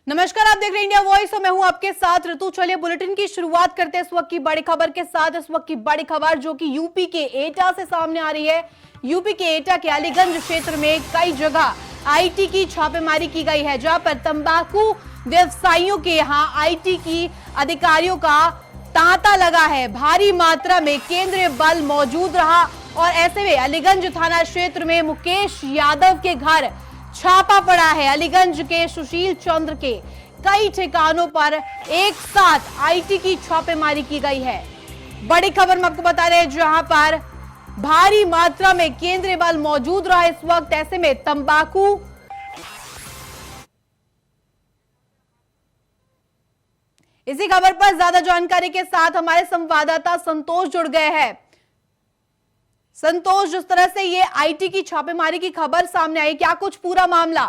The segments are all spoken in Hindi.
नमस्कार, आप देख रहे हैं इंडिया वॉइस और मैं हूं आपके साथ ऋतु। चलिए बुलेटिन की शुरुआत करते हैं इस वक्त की बड़ी खबर के साथ। इस वक्त की बड़ी खबर जो कि यूपी के एटा से सामने आ रही है। यूपी के एटा के अलीगंज क्षेत्र में कई जगह आईटी की छापेमारी की गई है, जहां पर तंबाकू व्यवसायियों के यहां आईटी की अधिकारियों का तांता लगा है। भारी मात्रा में केंद्रीय बल मौजूद रहा और ऐसे में अलीगंज थाना क्षेत्र में मुकेश यादव के घर छापा पड़ा है। अलीगंज के सुशील चंद्र के कई ठिकानों पर एक साथ आईटी की छापेमारी की गई है। बड़ी खबर मैं आपको बता रहे हैं, जहां पर भारी मात्रा में केंद्रीय बल मौजूद रहा इस वक्त। ऐसे में तंबाकू इसी खबर पर ज्यादा जानकारी के साथ हमारे संवाददाता संतोष जुड़ गए हैं। संतोष, जिस तरह से ये आईटी की छापेमारी की खबर सामने आई, क्या कुछ पूरा मामला?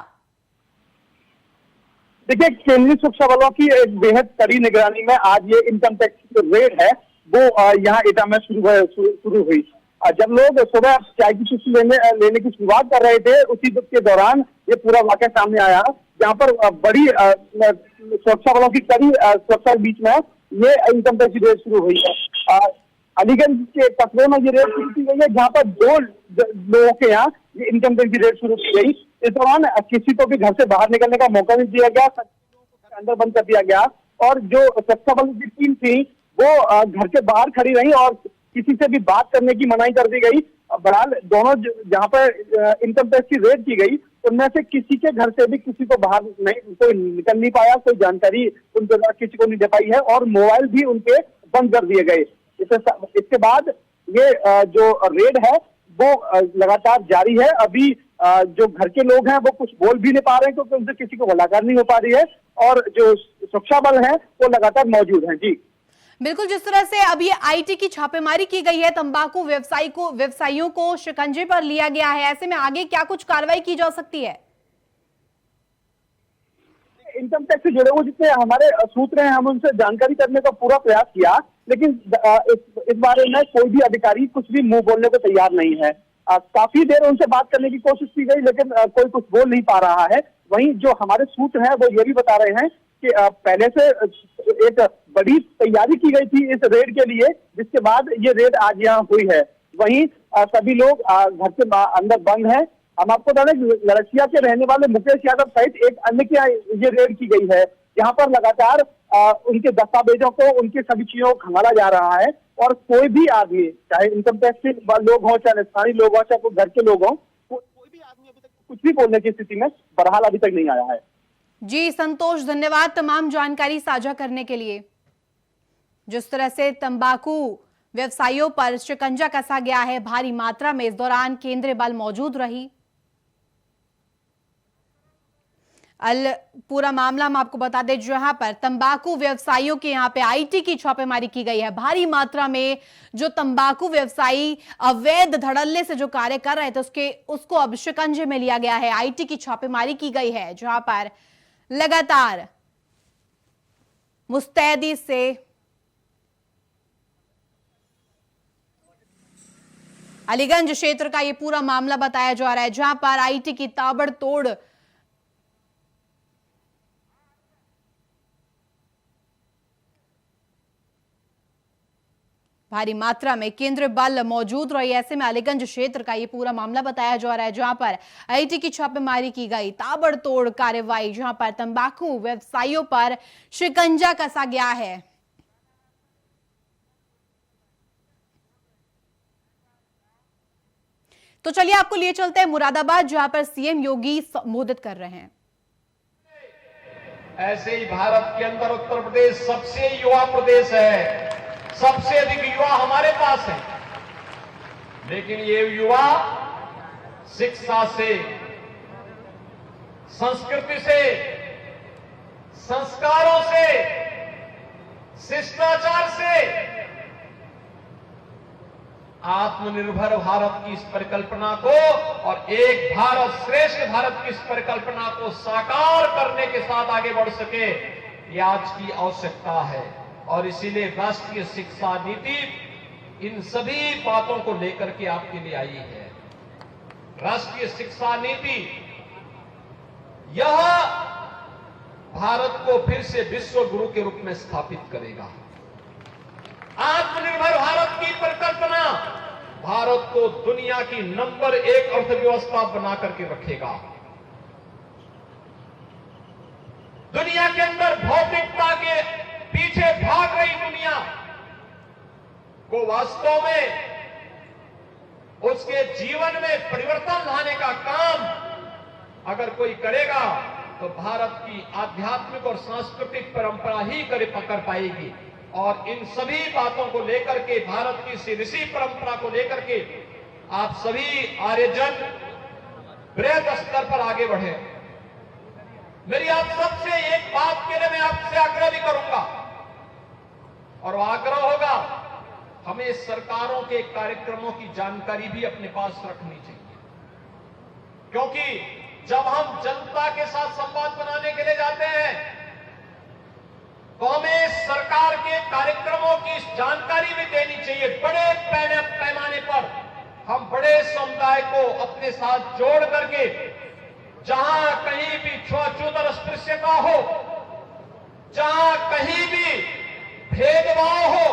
देखिए, केंद्रीय सुरक्षा बलों की एक बेहद कड़ी निगरानी में आज ये इनकम टैक्स रेड है वो यहाँ एटा में शुरू हुई। जब लोग सुबह चाय की चुस्की लेने की शुरुआत कर रहे थे, उसी के दौरान ये पूरा वाकया सामने आया, जहाँ पर बड़ी सुरक्षा बलों की कड़ी सुरक्षा के बीच में ये इनकम टैक्स रेड शुरू हुई है। अलीगंज के कस्बे में ये रेड शुरू की गई है, जहाँ पर दो लोगों के यहाँ ये इनकम टैक्स की रेड शुरू की गई। इस दौरान किसी को भी घर से बाहर निकलने का मौका नहीं दिया गया, अंदर बंद कर दिया गया और जो सुरक्षा बल की टीम थी वो घर के बाहर खड़ी रही और किसी से भी बात करने की मनाही कर दी गई। बहरहाल दोनों जहाँ पर इनकम टैक्स की रेड की गई, उनमें से किसी के घर से भी किसी को बाहर नहीं, कोई निकल नहीं पाया, कोई जानकारी उनके किसी को नहीं दे पाई है और मोबाइल भी उनके बंद कर दिए गए। इसके बाद ये जो रेड है वो लगातार जारी है। अभी जो घर के लोग हैं वो कुछ बोल भी नहीं पा रहे हैं क्योंकि उनसे किसी को मुलाकात नहीं हो पा रही है और जो सुरक्षा बल है वो लगातार मौजूद हैं। जी बिल्कुल, जिस तरह से अब ये आईटी की छापेमारी की गई है, तंबाकू व्यवसायियों को शिकंजे पर लिया गया है, ऐसे में आगे क्या कुछ कार्रवाई की जा सकती है? इनकम टैक्स से जुड़े हुए जितने हमारे सूत्र हैं, हम उनसे जानकारी करने का पूरा प्रयास किया, लेकिन इस बारे में कोई भी अधिकारी कुछ भी मुंह बोलने को तैयार नहीं है। काफी देर उनसे बात करने की कोशिश की गई, लेकिन कोई कुछ बोल नहीं पा रहा है। वहीं जो हमारे सूत्र हैं वो ये भी बता रहे हैं कि पहले से एक बड़ी तैयारी की गई थी इस रेड के लिए, जिसके बाद ये रेड आज यहाँ हुई है। वहीं सभी लोग घर के अंदर बंद हैं। हम आपको बता दें, लड़किया के रहने वाले मुकेश यादव सहित एक अन्य की ये रेड की गई है। यहाँ पर लगातार उनके दस्तावेजों को, उनकी सभी चीजों को खंगाला जा रहा है और कोई भी आदमी, चाहे इनकम टैक्स के लोग हों, चाहे स्थानीय लोग हों, चाहे कोई घर के लोग हों, कोई भी आदमी अभी तक कुछ भी बोलने की स्थिति में बहरहाल अभी तक नहीं आया है। जी संतोष, धन्यवाद तमाम जानकारी साझा करने के लिए। जिस तरह से तंबाकू व्यवसायियों पर शिकंजा कसा गया है भारी मात्रा में, इस दौरान केंद्रीय बल मौजूद रही। पूरा मामला हम आपको बता दें, जहां पर तंबाकू व्यवसायियों के यहां पे आईटी की छापेमारी की गई है। भारी मात्रा में जो तंबाकू व्यवसायी अवैध धड़ल्ले से जो कार्य कर रहे थे उसको अब शिकंजे में लिया गया है। आईटी की छापेमारी की गई है, जहां पर लगातार मुस्तैदी से अलीगंज क्षेत्र का ये पूरा मामला बताया जा रहा है, जहां पर आईटी की ताबड़तोड़ भारी मात्रा में केंद्रीय बल मौजूद रही। ऐसे में अलीगंज क्षेत्र का ये पूरा मामला बताया जा रहा है, जहां पर आईटी की छापेमारी की गई, ताबड़तोड़ कार्रवाई, जहां पर तंबाकू व्यवसायियों पर शिकंजा कसा गया है। तो चलिए आपको लिए चलते हैं मुरादाबाद, जहां पर सीएम योगी संबोधित कर रहे हैं। ऐसे ही भारत के अंदर उत्तर प्रदेश सबसे युवा प्रदेश है, सबसे अधिक युवा हमारे पास है, लेकिन ये युवा शिक्षा से, संस्कृति से, संस्कारों से, शिष्टाचार से आत्मनिर्भर भारत की इस परिकल्पना को और एक भारत श्रेष्ठ भारत की इस परिकल्पना को साकार करने के साथ आगे बढ़ सके, ये आज की आवश्यकता है। और इसीलिए राष्ट्रीय शिक्षा नीति इन सभी बातों को लेकर के आपके लिए आई है। राष्ट्रीय शिक्षा नीति यह भारत को फिर से विश्व गुरु के रूप में स्थापित करेगा। आत्मनिर्भर भारत की परिकल्पना भारत को दुनिया की नंबर 1 अर्थव्यवस्था बना करके रखेगा। दुनिया के अंदर भौतिकता के पीछे भाग रही दुनिया को वास्तव में उसके जीवन में परिवर्तन लाने का काम अगर कोई करेगा तो भारत की आध्यात्मिक और सांस्कृतिक परंपरा ही पकड़ पाएगी। और इन सभी बातों को लेकर के, भारत की इस ऋषि परंपरा को लेकर के आप सभी आर्यजन बृहद स्तर पर आगे बढ़े। मेरी आप सबसे एक बात के लिए मैं आपसे आग्रह भी करूंगा, और वो आग्रह होगा, हमें सरकारों के कार्यक्रमों की जानकारी भी अपने पास रखनी चाहिए, क्योंकि जब हम जनता के साथ संवाद बनाने के लिए जाते हैं तो हमें सरकार के कार्यक्रमों की जानकारी भी देनी चाहिए। बड़े पैमाने पर हम बड़े समुदाय को अपने साथ जोड़ करके, जहां कहीं भी छूआछूत और अस्पृश्यता हो, जहां कहीं भी भेदभाव हो,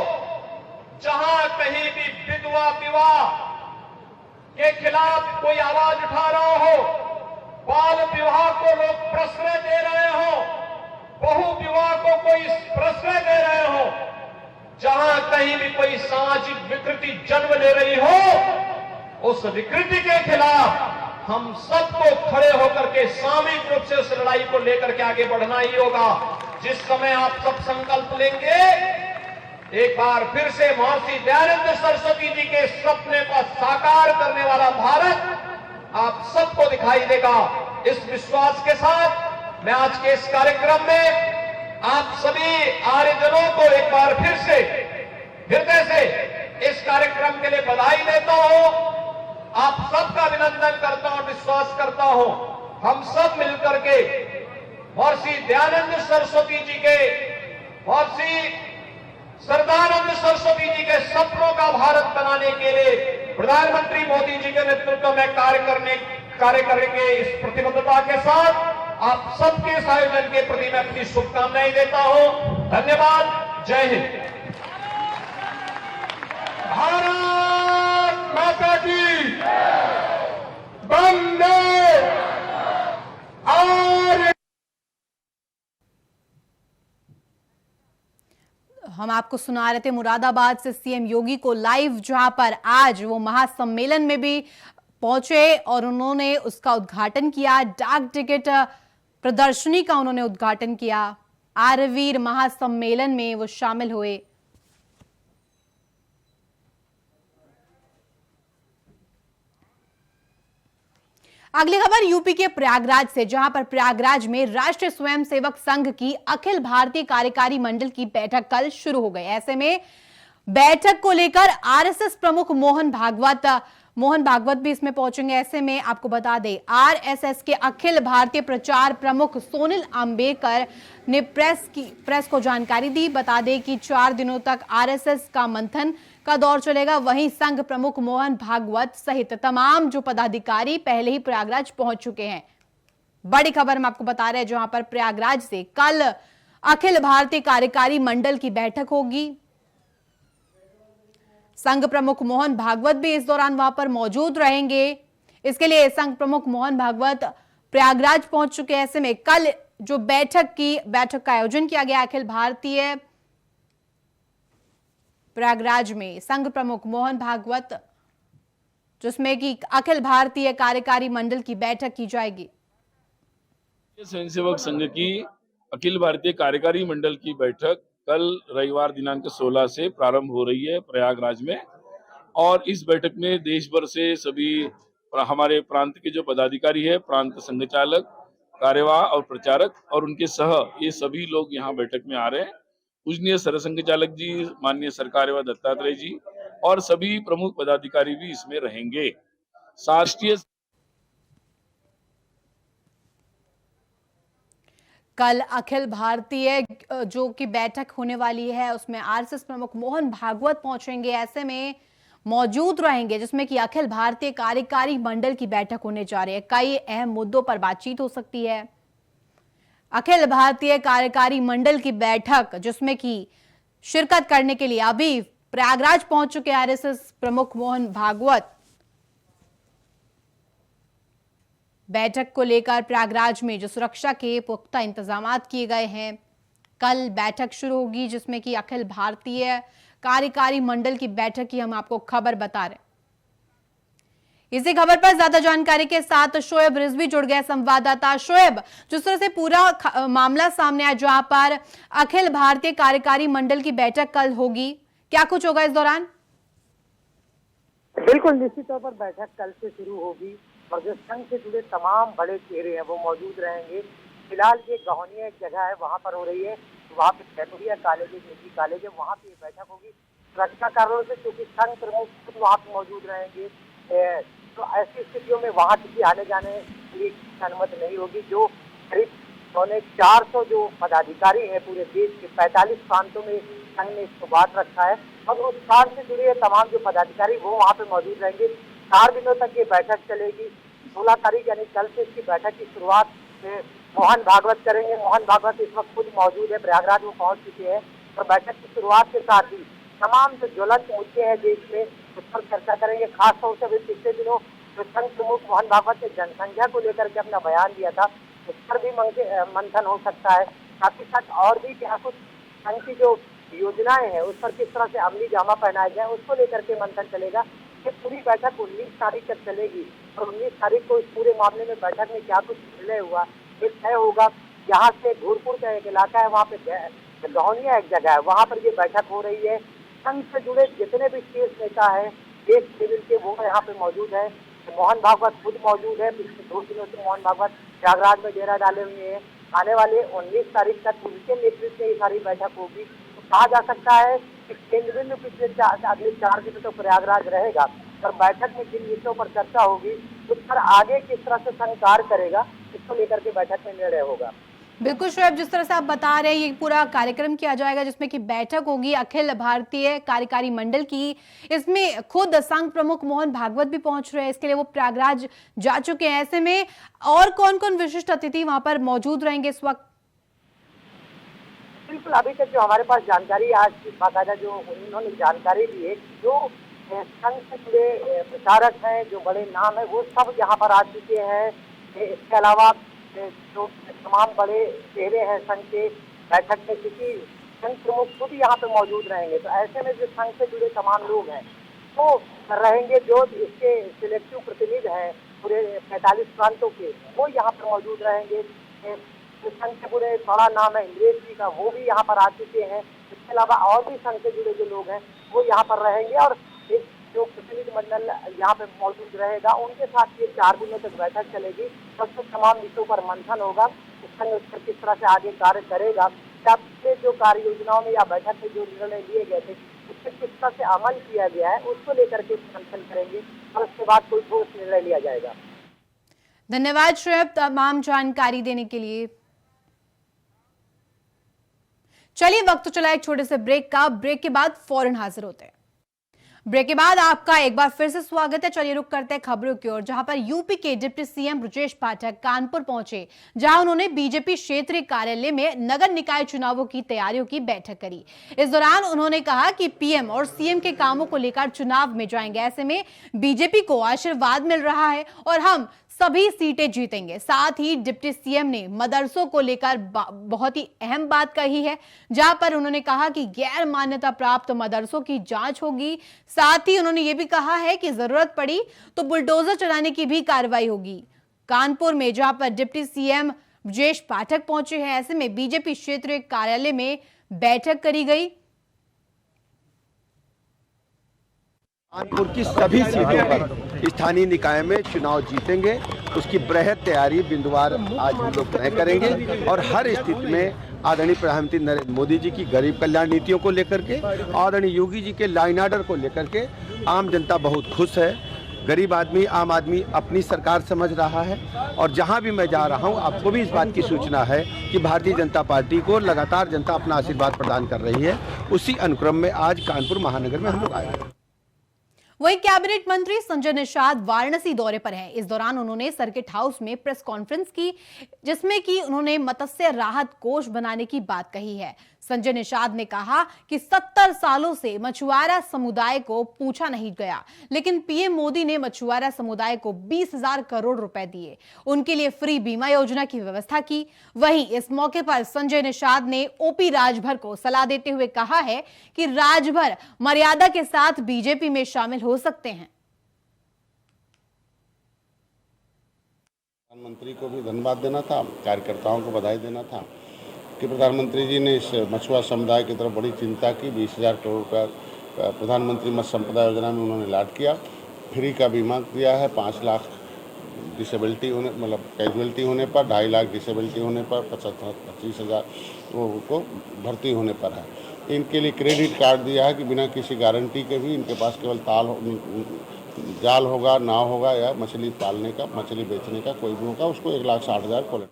जहां कहीं भी विधवा विवाह के खिलाफ कोई आवाज उठा रहा हो, बाल विवाह को लोग प्रश्रय दे रहे हो, बहु विवाह को कोई प्रश्रय दे रहे हो, जहां कहीं भी कोई सामाजिक विकृति जन्म ले रही हो, उस विकृति के खिलाफ हम सबको खड़े होकर के सामूहिक रूप से उस लड़ाई को लेकर के आगे बढ़ना ही होगा। जिस समय आप सब संकल्प लेंगे, एक बार फिर से महर्षि दयानंद सरस्वती जी के सपने को साकार करने वाला भारत आप सबको दिखाई देगा। इस विश्वास के साथ मैं आज के इस कार्यक्रम में आप सभी आर्यजनों को एक बार फिर से हृदय से इस कार्यक्रम के लिए बधाई देता हूं, आप सबका अभिनंदन करता हूं, विश्वास करता हूं हम सब मिलकर के महर्षि दयानंद सरस्वती जी के, महर्षि सरदानंद सरस्वती जी के सपनों का भारत बनाने के लिए प्रधानमंत्री मोदी जी के नेतृत्व में कार्य करेंगे। इस प्रतिबद्धता के साथ आप सबके इस आयोजन के प्रति मैं अपनी शुभकामनाएं देता हूं। धन्यवाद। जय हिंद। भारत माता की वंदे और हम आपको सुना रहे थे मुरादाबाद से सीएम योगी को लाइव, जहां पर आज वो महासम्मेलन में भी पहुंचे और उन्होंने उसका उद्घाटन किया। डाक टिकट प्रदर्शनी का उन्होंने उद्घाटन किया। आर्यवीर महासम्मेलन में वो शामिल हुए। अगली खबर यूपी के प्रयागराज से, जहां पर प्रयागराज में राष्ट्रीय स्वयंसेवक संघ की अखिल भारतीय कार्यकारी मंडल की बैठक कल शुरू हो गई। ऐसे में बैठक को लेकर आरएसएस प्रमुख मोहन भागवत भी इसमें पहुंचेंगे। ऐसे में आपको बता दें, आरएसएस के अखिल भारतीय प्रचार प्रमुख सोनिल आम्बेकर ने प्रेस को जानकारी दी। बता दें कि 4 दिनों तक आरएसएस का मंथन का दौर चलेगा। वहीं संघ प्रमुख मोहन भागवत सहित तमाम जो पदाधिकारी पहले ही प्रयागराज पहुंच चुके हैं। बड़ी खबर हम आपको बता रहे हैं, जहां पर प्रयागराज से कल अखिल भारतीय कार्यकारी मंडल की बैठक होगी। संघ प्रमुख मोहन भागवत भी इस दौरान वहां पर मौजूद रहेंगे। इसके लिए संघ प्रमुख मोहन भागवत प्रयागराज पहुंच चुके हैं। ऐसे में कल जो बैठक का आयोजन किया गया अखिल भारतीय प्रयागराज में संघ प्रमुख मोहन भागवत, जिसमें कि अखिल भारतीय कार्यकारी मंडल की बैठक की जाएगी। स्वयंसेवक संघ की अखिल भारतीय कार्यकारी मंडल की बैठक कल रविवार दिनांक 16 से प्रारंभ हो रही है प्रयागराज में। और इस बैठक में देश भर से सभी हमारे प्रांत के जो पदाधिकारी है, प्रांत संघ चालक, कार्यवाह और प्रचारक और उनके सह, ये सभी लोग यहाँ बैठक में आ रहे हैं। पूजनीय सरसंघ चालक जी, माननीय सरकार्यवाह दत्तात्रेय जी और सभी प्रमुख पदाधिकारी भी इसमें रहेंगे। राष्ट्रीय कल अखिल भारतीय जो की बैठक होने वाली है, उसमें आरएसएस प्रमुख मोहन भागवत पहुंचेंगे। ऐसे में मौजूद रहेंगे, जिसमें कि अखिल भारतीय कार्यकारी मंडल की बैठक होने जा रही है। कई अहम मुद्दों पर बातचीत हो सकती है। अखिल भारतीय कार्यकारी मंडल की बैठक जिसमें कि शिरकत करने के लिए अभी प्रयागराज पहुंच चुके आरएसएस प्रमुख मोहन भागवत। बैठक को लेकर प्रयागराज में जो सुरक्षा के पुख्ता इंतजाम किए गए हैं, कल बैठक शुरू होगी जिसमें कि अखिल भारतीय कार्यकारी मंडल की बैठक की हम आपको खबर बता रहे हैं। इसी खबर पर ज्यादा जानकारी के साथ शोएब रिजवी जुड़ गए संवाददाता। शोएब, जिस तरह से पूरा मामला सामने आया जहां पर अखिल भारतीय कार्यकारी मंडल की बैठक कल होगी, क्या कुछ होगा इस दौरान? बिल्कुल निश्चित तौर पर बैठक कल से शुरू होगी और जो संघ से जुड़े तमाम बड़े चेहरे हैं वो मौजूद रहेंगे। फिलहाल ये गहनिया एक जगह है, वहाँ पर हो रही है, वहाँ पे कैटोरिया कॉलेज है, निजी कॉलेज है, वहाँ पे बैठक होगी सुरक्षा कारणों से, क्योंकि संघ प्रमुख खुद वहाँ पे मौजूद रहेंगे। तो ऐसी स्थितियों में वहाँ किसी आने जाने की अनुमति नहीं होगी। जो करीब 450 जो पदाधिकारी हैं पूरे देश के 45 प्रांतों में संघ ने इसको बांट रखा है और उस प्रांत से जुड़े तमाम जो पदाधिकारी वो वहाँ पे मौजूद रहेंगे। 4 दिनों तक ये बैठक चलेगी। 16 तारीख यानी कल से इसकी बैठक की शुरुआत मोहन भागवत करेंगे। मोहन भागवत इस वक्त खुद मौजूद है, प्रयागराज में पहुंच चुके हैं और बैठक की शुरुआत के साथ ही तमाम जो ज्वलंत मुद्दे हैं देश में उस पर चर्चा करेंगे। खासतौर से पिछले दिनों जो संघ प्रमुख मोहन भागवत ने जनसंख्या को लेकर के अपना बयान दिया था उस पर भी मंथन हो सकता है। साथ ही साथ और भी क्या कुछ संघ की जो योजनाएं हैं उस पर किस तरह से अमली जामा पहनाया जाए उसको लेकर के मंथन चलेगा। ये पूरी बैठक 19 तारीख तक चलेगी और 19 तारीख को इस पूरे मामले में बैठक में क्या कुछ निर्णय हुआ ये तय होगा। यहाँ से धूरपुर का एक इलाका है, वहाँ पे गहनिया एक जगह है, वहाँ पर ये बैठक हो रही है। संघ से जुड़े जितने भी शीर्ष नेता है देश सिविल के वो यहाँ पे मौजूद है। मोहन भागवत खुद मौजूद है। पिछले 2 दिनों से मोहन भागवत प्रयागराज में डेरा डाले हुए हैं। आने वाले 19 तारीख तक उनके नेतृत्व में ये सारी बैठक होगी। तो कहा जा सकता है कि केंद्र बिंदु पिछले अगले 4 दिन तो प्रयागराज रहेगा और बैठक में जिन विषयों पर चर्चा होगी उस पर आगे किस तरह से संघ कार्य करेगा इसको लेकर के बैठक में निर्णय होगा। बिल्कुल शोएब, जिस तरह से आप बता रहे हैं ये पूरा कार्यक्रम किया जाएगा जिसमें कि बैठक होगी अखिल भारतीय कार्यकारी मंडल की। इसमें खुद संघ प्रमुख मोहन भागवत भी पहुंच रहे हैं, इसके लिए वो प्रयागराज जा चुके हैं। ऐसे में और कौन कौन विशिष्ट अतिथि वहां पर मौजूद रहेंगे इस वक्त? बिल्कुल, अभी तक जो हमारे पास जानकारी आज बाकायदा जो उन्होंने जानकारी दी है, जो संघ से जुड़े प्रचारक हैं, जो बड़े नाम है वो सब यहाँ पर आ चुके हैं। इसके अलावा जो तमाम बड़े चेहरे हैं संघ के बैठक में, क्योंकि संघ प्रमुख खुद यहाँ पे मौजूद रहेंगे। तो ऐसे में जो संघ से जुड़े तमाम लोग हैं वो रहेंगे, जो इसके सिलेक्टिव प्रतिनिधि हैं पूरे 45 प्रांतों के वो यहाँ पर मौजूद रहेंगे। संघ के पूरे बड़ा नाम है इंद्रेश जी का, वो भी यहाँ पर आ चुके हैं। इसके अलावा और भी संघ से जुड़े जो लोग हैं वो यहाँ पर रहेंगे और एक जो प्रतिनिधि मंडल यहाँ पे मौजूद रहेगा उनके साथ ये 4 दिनों तक बैठक चलेगी। सबसे तमाम विषयों पर मंथन होगा, संघ उस पर किस तरह से आगे कार्य करेगा, पिछले जो कार्य योजनाओं में या बैठक में जो निर्णय लिए गए थे उससे किस तरह से अमल किया गया है उसको लेकर के मंथन करेंगे और उसके बाद कोई ठोस निर्णय लिया जाएगा। धन्यवाद शोएब तमाम जानकारी देने के लिए। चलिए वक्त तो चला एक छोटे से ब्रेक का, ब्रेक के बाद फौरन हाजिर होते हैं। ब्रेक के बाद आपका एक बार फिर से स्वागत है। चलिए रुक करते हैं खबरों की ओर, जहां पर यूपी के डिप्टी सीएम ब्रजेश पाठक कानपुर पहुंचे, जहां उन्होंने बीजेपी क्षेत्रीय कार्यालय में नगर निकाय चुनावों की तैयारियों की बैठक करी। इस दौरान उन्होंने कहा कि पीएम और सीएम के कामों को लेकर चुनाव में जाएंगे। ऐसे में बीजेपी को आशीर्वाद मिल रहा है और हम सभी सीटें जीतेंगे। साथ ही डिप्टी सीएम ने मदरसों को लेकर बहुत ही अहम बात कही है, जहां पर उन्होंने कहा कि गैर मान्यता प्राप्त मदरसों की जांच होगी। साथ ही उन्होंने ये भी कहा है कि जरूरत पड़ी तो बुलडोजर चलाने की भी कार्रवाई होगी। कानपुर में जहां पर डिप्टी सीएम ब्रजेश पाठक पहुंचे हैं, ऐसे में बीजेपी क्षेत्रीय कार्यालय में बैठक करी गई। कानपुर की सभी सीटों पर स्थानीय निकाय में चुनाव जीतेंगे, उसकी बृहद तैयारी बिंदुवार आज हम लोग तय करेंगे और हर स्थिति में आदरणीय प्रधानमंत्री नरेंद्र मोदी जी की गरीब कल्याण नीतियों को लेकर के, आदरणीय योगी जी के लाइन ऑर्डर को लेकर के आम जनता बहुत खुश है। गरीब आदमी, आम आदमी अपनी सरकार समझ रहा है और जहां भी मैं जा रहा हूं आपको भी इस बात की सूचना है कि भारतीय जनता पार्टी को लगातार जनता अपना आशीर्वाद प्रदान कर रही है। उसी अनुक्रम में आज कानपुर महानगर में हम लोग आए हैं। वहीं कैबिनेट मंत्री संजय निषाद वाराणसी दौरे पर हैं। इस दौरान उन्होंने सर्किट हाउस में प्रेस कॉन्फ्रेंस की, जिसमें कि उन्होंने मत्स्य राहत कोष बनाने की बात कही है। संजय निषाद ने कहा कि 70 सालों से मछुआरा समुदाय को पूछा नहीं गया, लेकिन पीएम मोदी ने मछुआरा समुदाय को 20,000 करोड़ रुपए दिए, उनके लिए फ्री बीमा योजना की व्यवस्था की। वहीं इस मौके पर संजय निषाद ने ओपी राजभर को सलाह देते हुए कहा है कि राजभर मर्यादा के साथ बीजेपी में शामिल हो सकते हैं। प्रधानमंत्री को भी धन्यवाद देना था, कार्यकर्ताओं को बधाई देना था कि प्रधानमंत्री जी ने इस मछुआरा समुदाय की तरफ बड़ी चिंता की। 20,000 करोड़ रुपया प्रधानमंत्री मत्स्य संपदा योजना में उन्होंने लाट किया, फ्री का बीमा दिया है। 5 लाख डिसेबिलिटी होने मतलब कैजुअलिटी होने पर, 2.5 लाख डिसेबिलिटी होने पर, 25,000 को भर्ती होने पर है। इनके लिए क्रेडिट कार्ड दिया है कि बिना किसी गारंटी के भी इनके पास केवल जाल होगा, नाव होगा या मछली पालने का, मछली बेचने का कोई भी होगा, उसको 1,60,000 को।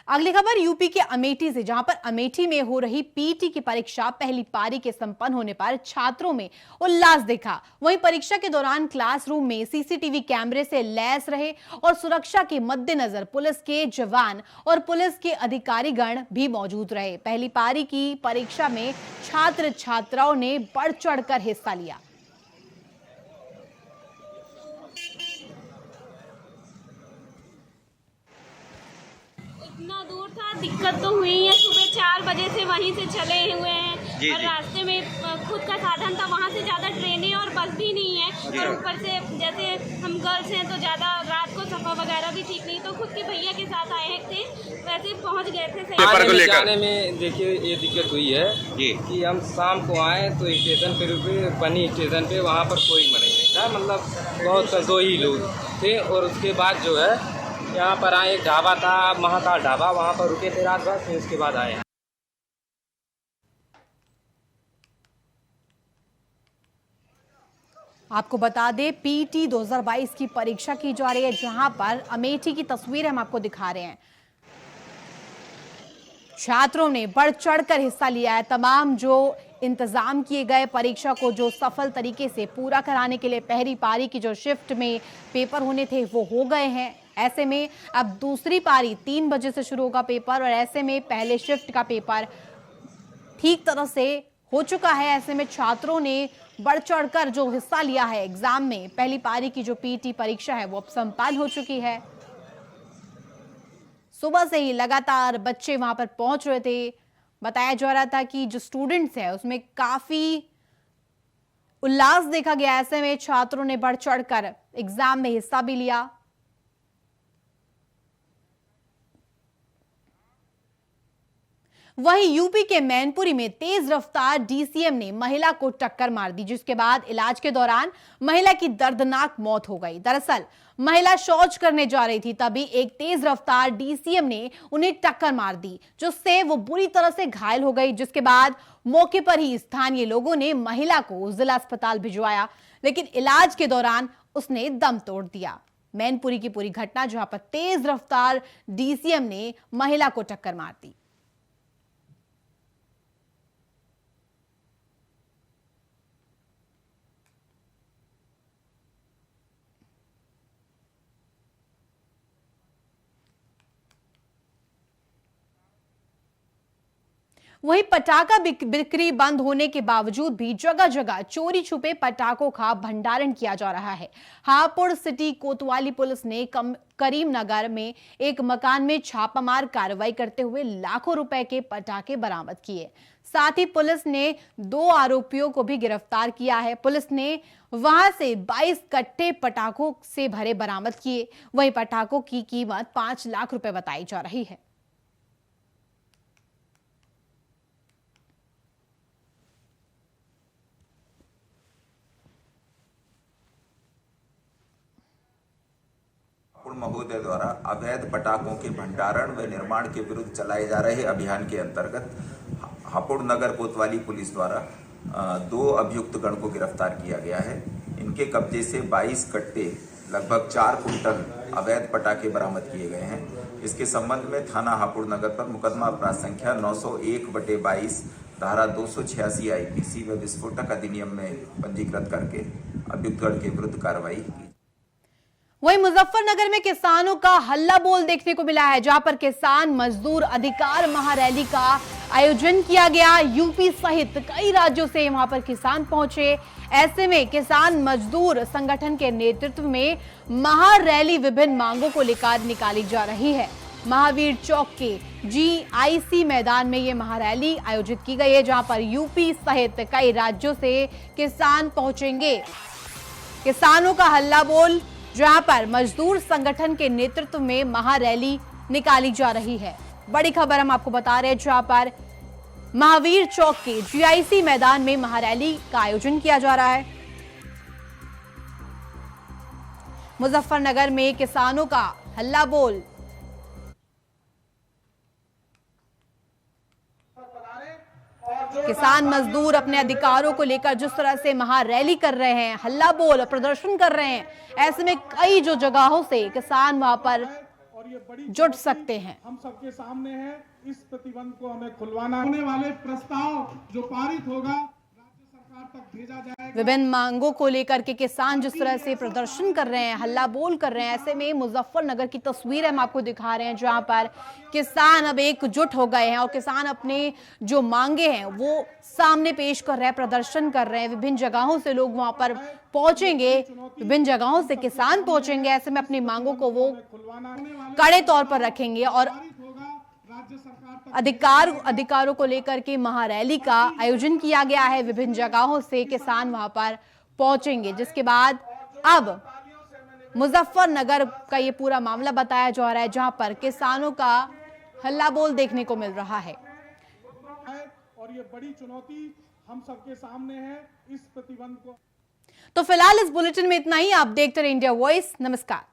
अगली खबर यूपी के अमेठी से, जहां पर अमेठी में हो रही पीटी की परीक्षा पहली पारी के संपन्न होने पर छात्रों में उल्लास देखा। वहीं परीक्षा के दौरान क्लासरूम में सीसीटीवी कैमरे से लैस रहे और सुरक्षा के मद्देनजर पुलिस के जवान और पुलिस के अधिकारीगण भी मौजूद रहे। पहली पारी की परीक्षा में छात्र छात्राओं ने बढ़ चढ़कर हिस्सा लिया। इतना दूर था, दिक्कत तो हुई है। सुबह 4 बजे से वहीं से चले हुए हैं और रास्ते में खुद का साधन था, वहाँ से ज़्यादा ट्रेनें और बस भी नहीं है। और ऊपर से जैसे हम गर्ल्स हैं तो ज़्यादा रात को सफ़ा वगैरह भी ठीक नहीं, तो खुद के भैया के साथ आए थे, वैसे पहुँच गए थे। पेपर को लेकर आने में देखिए ये दिक्कत हुई है कि हम शाम को आए तो स्टेशन पे बनी स्टेशन पे वहाँ पर कोई मरीज नहीं था, मतलब बहुत 2 ही लोग थे। और उसके बाद जो है यहाँ पर आए, एक ढाबा था महाकाल ढाबा, वहाँ पर रुके थे रात भर, फिर उसके बाद आए। आपको बता दें पीटी 2022 की परीक्षा की जा रही है, जहां पर अमेठी की तस्वीर हम आपको दिखा रहे हैं। छात्रों ने बढ़ चढ़कर हिस्सा लिया है। तमाम जो इंतजाम किए गए परीक्षा को जो सफल तरीके से पूरा कराने के लिए पहली पारी की जो शिफ्ट में पेपर होने थे वो हो गए हैं। ऐसे में अब दूसरी पारी 3 बजे से शुरू होगा पेपर, और ऐसे में पहले शिफ्ट का पेपर ठीक तरह से हो चुका है। ऐसे में छात्रों ने बढ़ चढ़कर जो हिस्सा लिया है एग्जाम में, पहली पारी की जो पीटी परीक्षा है वो अब संपन्न हो चुकी है। सुबह से ही लगातार बच्चे वहां पर पहुंच रहे थे। बताया जा रहा था कि जो स्टूडेंट्स है उसमें काफी उल्लास देखा गया। ऐसे में छात्रों ने बढ़ चढ़कर एग्जाम में हिस्सा भी लिया। वहीं यूपी के मैनपुरी में तेज रफ्तार डीसीएम ने महिला को टक्कर मार दी, जिसके बाद इलाज के दौरान महिला की दर्दनाक मौत हो गई। दरअसल महिला शौच करने जा रही थी, तभी एक तेज रफ्तार डीसीएम ने उन्हें टक्कर मार दी, जिससे वो बुरी तरह से घायल हो गई। जिसके बाद मौके पर ही स्थानीय लोगों ने महिला को जिला अस्पताल भिजवाया, लेकिन इलाज के दौरान उसने दम तोड़ दिया। मैनपुरी की पूरी घटना, जहां पर तेज रफ्तार डीसीएम ने महिला को टक्कर मार दी। वहीं पटाखा बिक्री बंद होने के बावजूद भी जगह जगह चोरी छुपे पटाखों का भंडारण किया जा रहा है। हापुड़ सिटी कोतवाली पुलिस ने करीमनगर में एक मकान में छापामार कार्रवाई करते हुए लाखों रुपए के पटाखे बरामद किए। साथ ही पुलिस ने 2 आरोपियों को भी गिरफ्तार किया है। पुलिस ने वहां से 22 कट्टे पटाखों से भरे बरामद किए। वहीं पटाखों की कीमत 5 लाख रुपए बताई जा रही है। महोदय द्वारा अवैध पटाखों के भंडारण व निर्माण के विरुद्ध चलाए जा रहे अभियान के अंतर्गत हापुड़ नगर कोतवाली पुलिस द्वारा 2 अभियुक्त गण को गिरफ्तार किया गया है। इनके कब्जे से 22 कट्टे लगभग 4 कुंटल अवैध पटाखे बरामद किए गए हैं। इसके संबंध में थाना हापुड़ नगर पर मुकदमा अपराध संख्या 901/22 धारा 286 आईपीसी व विस्फोटक अधिनियम में पंजीकृत करके अभियुक्त गण के विरुद्ध कार्रवाई की। वहीं मुजफ्फरनगर में किसानों का हल्ला बोल देखने को मिला है, जहां पर किसान मजदूर अधिकार महारैली का आयोजन किया गया। यूपी सहित कई राज्यों से वहां पर किसान पहुंचे। ऐसे में किसान मजदूर संगठन के नेतृत्व में महारैली विभिन्न मांगों को लेकर निकाली जा रही है। महावीर चौक के GIC मैदान में ये महारैली आयोजित की गई है, जहां पर यूपी सहित कई राज्यों से किसान पहुंचेंगे। किसानों का हल्ला बोल, जहां पर मजदूर संगठन के नेतृत्व में महारैली निकाली जा रही है। बड़ी खबर हम आपको बता रहे हैं, जहां पर महावीर चौक के GIC मैदान में महारैली का आयोजन किया जा रहा है। मुजफ्फरनगर में किसानों का हल्ला बोल। किसान मजदूर अपने अधिकारों को लेकर जिस तरह से महारैली कर रहे हैं, हल्ला बोल प्रदर्शन कर रहे हैं, ऐसे में कई जो जगहों से किसान वहां पर जुट सकते हैं। हम सबके सामने है, इस प्रतिबंध को हमें खुलवाना। होने वाले प्रस्ताव जो पारित होगा राज्य सरकार तक भेजा जाएगा। विभिन्न मांगों को लेकर के किसान जिस तरह से प्रदर्शन कर रहे हैं, हल्ला बोल कर रहे हैं, ऐसे में मुजफ्फरनगर की तस्वीर हम आपको दिखा रहे हैं, जहां पर किसान अब एकजुट हो गए हैं और किसान अपने जो मांगे हैं वो सामने पेश कर रहे हैं, प्रदर्शन कर रहे हैं। विभिन्न जगहों से लोग वहां पर पहुंचेंगे, विभिन्न जगहों से किसान पहुंचेंगे। ऐसे में अपनी मांगों को वो कड़े तौर पर रखेंगे और अधिकारों को लेकर के महारैली का आयोजन किया गया है। विभिन्न जगहों से किसान वहां पर पहुंचेंगे, जिसके बाद अब मुजफ्फरनगर का ये पूरा मामला बताया जा रहा है, जहां पर किसानों का हल्ला बोल देखने को मिल रहा है। और ये बड़ी चुनौती हम सबके सामने है, इस प्रतिबंध को। तो फिलहाल इस बुलेटिन में इतना ही। आप देखते रहिए इंडिया वॉइस। नमस्कार।